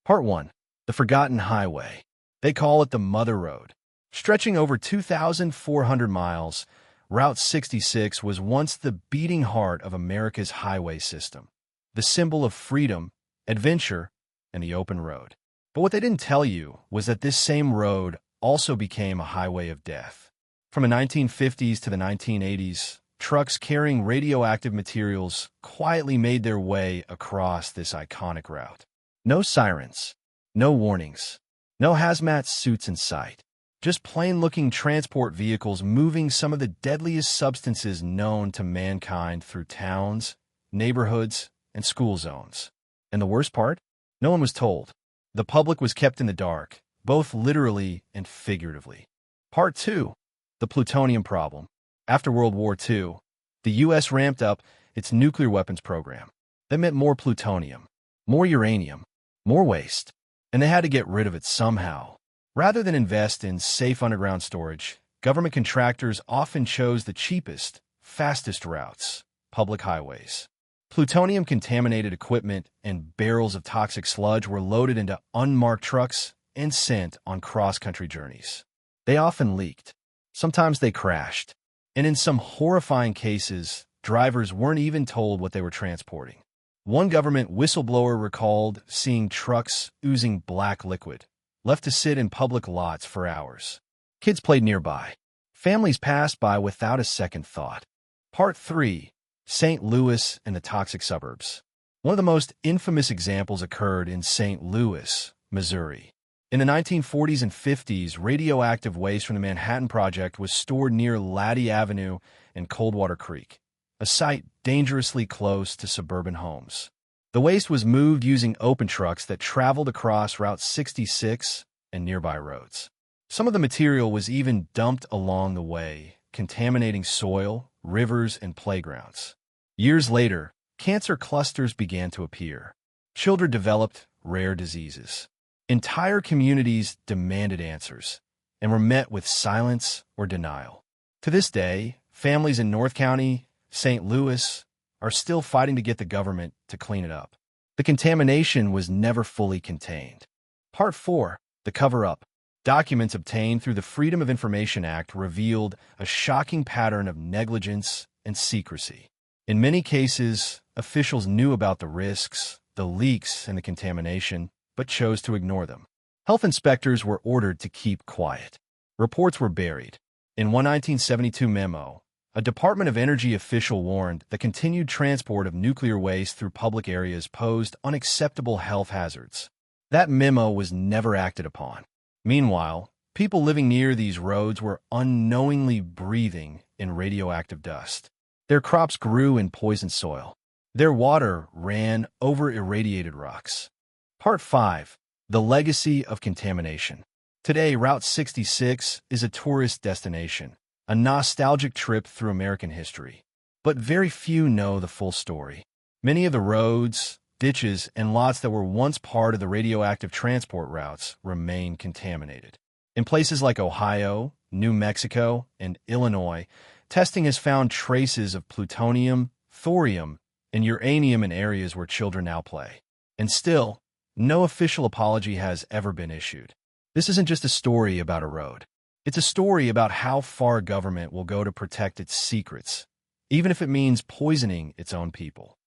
Part 1. The Forgotten Highway. They call it the Mother Road. Stretching over 2,400 miles, Route 66 was once the beating heart of America's highway system, the symbol of freedom, adventure, and the open road. But what they didn't tell you was that this same road also became a highway of death. From the 1950s to the 1980s, trucks carrying radioactive materials quietly made their way across this iconic route. No sirens, no warnings, no hazmat suits in sight. Just plain-looking transport vehicles moving some of the deadliest substances known to mankind through towns, neighborhoods, and school zones. And the worst part? No one was told. The public was kept in the dark, both literally and figuratively. Part 2. The plutonium problem. After World War II, the U.S. ramped up its nuclear weapons program. That meant more plutonium, more uranium, more waste, and they had to get rid of it somehow. Rather than invest in safe underground storage, government contractors often chose the cheapest, fastest routes, public highways. Plutonium-contaminated equipment and barrels of toxic sludge were loaded into unmarked trucks and sent on cross-country journeys. They often leaked. Sometimes they crashed. And in some horrifying cases, drivers weren't even told what they were transporting. One government whistleblower recalled seeing trucks oozing black liquid, left to sit in public lots for hours. Kids played nearby. Families passed by without a second thought. Part 3. St. Louis and the toxic suburbs. One of the most infamous examples occurred in St. Louis, Missouri. In the 1940s and 50s, radioactive waste from the Manhattan Project was stored near Latty Avenue and Coldwater Creek, a site dangerously close to suburban homes. The waste was moved using open trucks that traveled across Route 66 and nearby roads. Some of the material was even dumped along the way, contaminating soil, rivers, and playgrounds. Years later, cancer clusters began to appear. Children developed rare diseases. Entire communities demanded answers and were met with silence or denial. To this day, families in North County, St. Louis, are still fighting to get the government to clean it up. The contamination was never fully contained. Part 4. The Cover-Up. Documents obtained through the Freedom of Information Act revealed a shocking pattern of negligence and secrecy. In many cases, officials knew about the risks, the leaks, and the contamination, but chose to ignore them. Health inspectors were ordered to keep quiet. Reports were buried. In one 1972 memo, a Department of Energy official warned the continued transport of nuclear waste through public areas posed unacceptable health hazards. That memo was never acted upon. Meanwhile, people living near these roads were unknowingly breathing in radioactive dust. Their crops grew in poisoned soil. Their water ran over irradiated rocks. Part 5. The Legacy of Contamination. Today, Route 66 is a tourist destination, a nostalgic trip through American history. But very few know the full story. Many of the roads, ditches, and lots that were once part of the radioactive transport routes remain contaminated. In places like Ohio, New Mexico, and Illinois, testing has found traces of plutonium, thorium, and uranium in areas where children now play. And still, no official apology has ever been issued. This isn't just a story about a road. It's a story about how far government will go to protect its secrets, even if it means poisoning its own people.